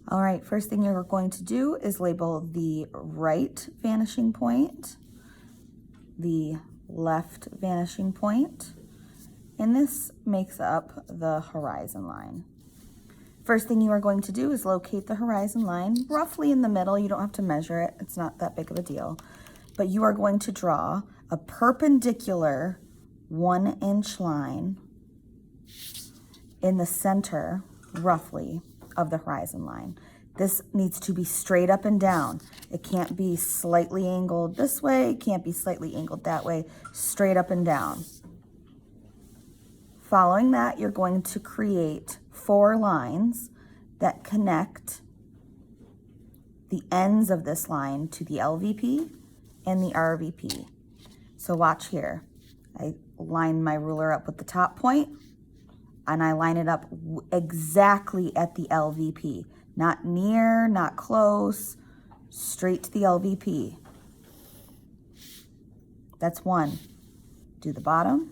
All right, first thing you're going to do is label the right vanishing point, the left vanishing point, and this makes up the horizon line. First thing you are going to do is locate the horizon line roughly in the middle. You don't have to measure it, it's not that big of a deal, but you are going to draw a perpendicular 1-inch line in the center, roughly, of the horizon line. This needs to be straight up and down. It can't be slightly angled this way, it can't be slightly angled that way, straight up and down. Following that, you're going to create 4 lines that connect the ends of this line to the LVP and the RVP. So watch here. I line my ruler up with the top point, and I line it up exactly at the LVP. Not near, not close, straight to the LVP. That's 1. Do the bottom.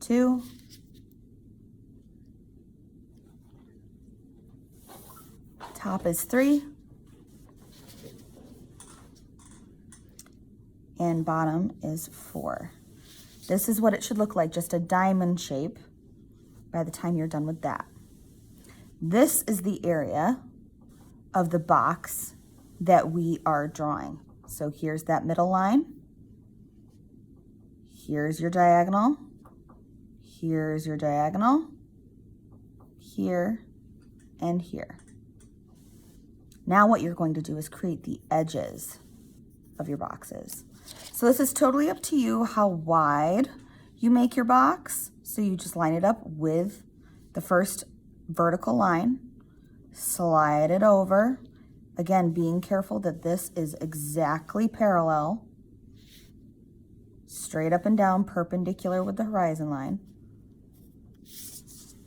2. Top is 3. And bottom is 4. This is what it should look like, just a diamond shape by the time you're done with that. This is the area of the box that we are drawing. So here's that middle line. Here's your diagonal. Here's your diagonal. Here and here. Now what you're going to do is create the edges of your boxes. So this is totally up to you how wide you make your box. So you just line it up with the first vertical line, slide it over. Again, being careful that this is exactly parallel, straight up and down, perpendicular with the horizon line.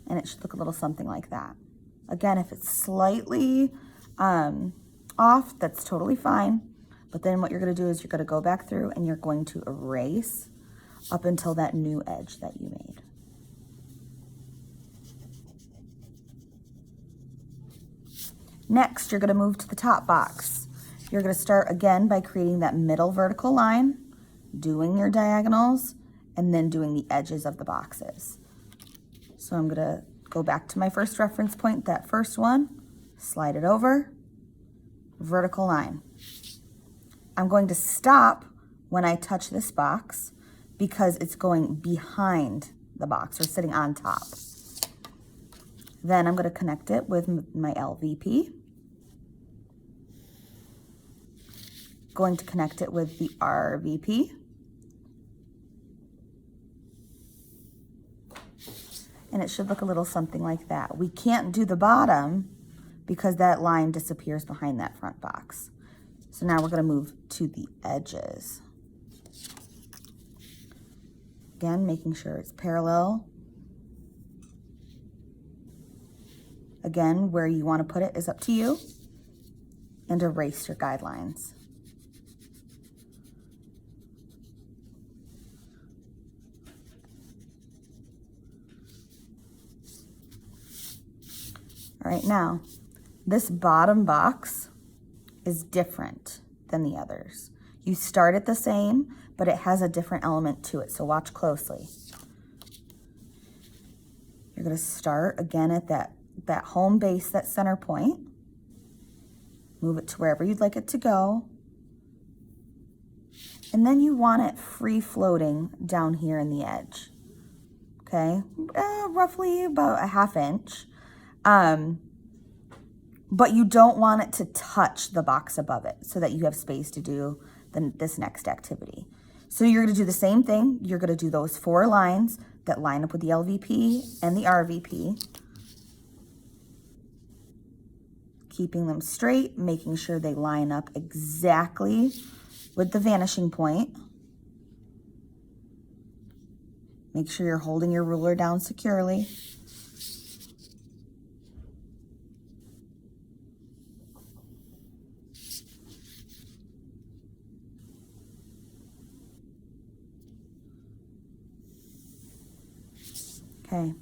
And it should look a little something like that. Again, if it's slightly off, that's totally fine. But then what you're going to do is you're going to go back through and you're going to erase up until that new edge that you made. Next, you're going to move to the top box. You're going to start again by creating that middle vertical line, doing your diagonals, and then doing the edges of the boxes. So I'm going to go back to my first reference point, that first one, slide it over, vertical line. I'm going to stop when I touch this box because it's going behind the box or sitting on top. Then I'm going to connect it with my LVP. Going to connect it with the RVP. And it should look a little something like that. We can't do the bottom because that line disappears behind that front box. So now we're going to move to the edges. Again, making sure it's parallel. Again, where you want to put it is up to you. And erase your guidelines. All right, now, this bottom box is different than the others. You start it the same, but it has a different element to it, so watch closely. You're going to start again at that home base, that center point. Move it to wherever you'd like it to go. And then you want it free floating down here in the edge. Okay, roughly about a 1/2 inch. But you don't want it to touch the box above it so that you have space to do this next activity. So you're going to do the same thing. You're going to do those 4 lines that line up with the LVP and the RVP. Keeping them straight, making sure they line up exactly with the vanishing point. Make sure you're holding your ruler down securely. Okay,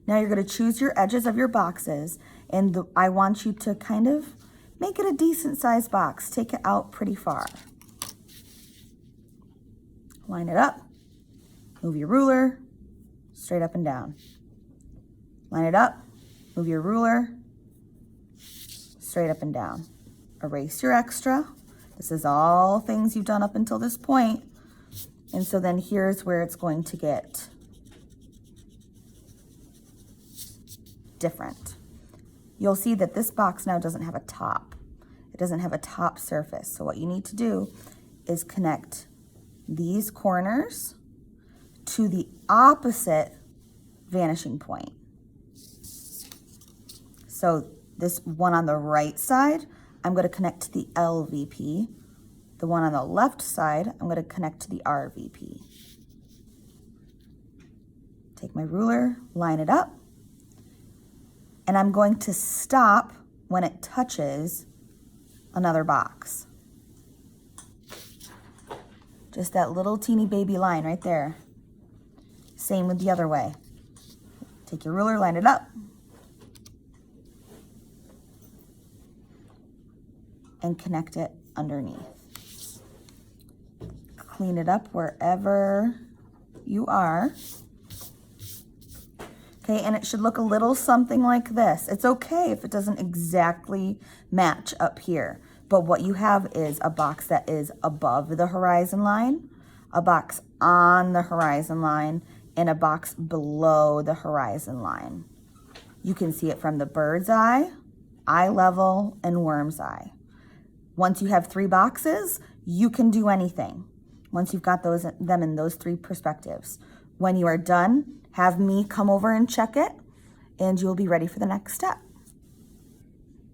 Now you're going to choose your edges of your boxes, and I want you to kind of make it a decent sized box. Take it out pretty far. Line it up. Move your ruler straight up and down. Line it up. Move your ruler straight up and down. Erase your extra. This is all things you've done up until this point. And so then here's where it's going to get different. You'll see that this box now doesn't have a top. It doesn't have a top surface. So what you need to do is connect these corners to the opposite vanishing point. So this one on the right side, I'm going to connect to the LVP. The one on the left side, I'm going to connect to the RVP. Take my ruler, line it up, and I'm going to stop when it touches another box. Just that little teeny baby line right there. Same with the other way. Take your ruler, line it up, and connect it underneath. Clean it up wherever you are. Okay, and it should look a little something like this. It's okay if it doesn't exactly match up here, but what you have is a box that is above the horizon line, a box on the horizon line, and a box below the horizon line. You can see it from the bird's eye, eye level, and worm's eye. Once you have 3 boxes, you can do anything. Once you've got them in those 3 perspectives. When you are done, have me come over and check it, and you'll be ready for the next step.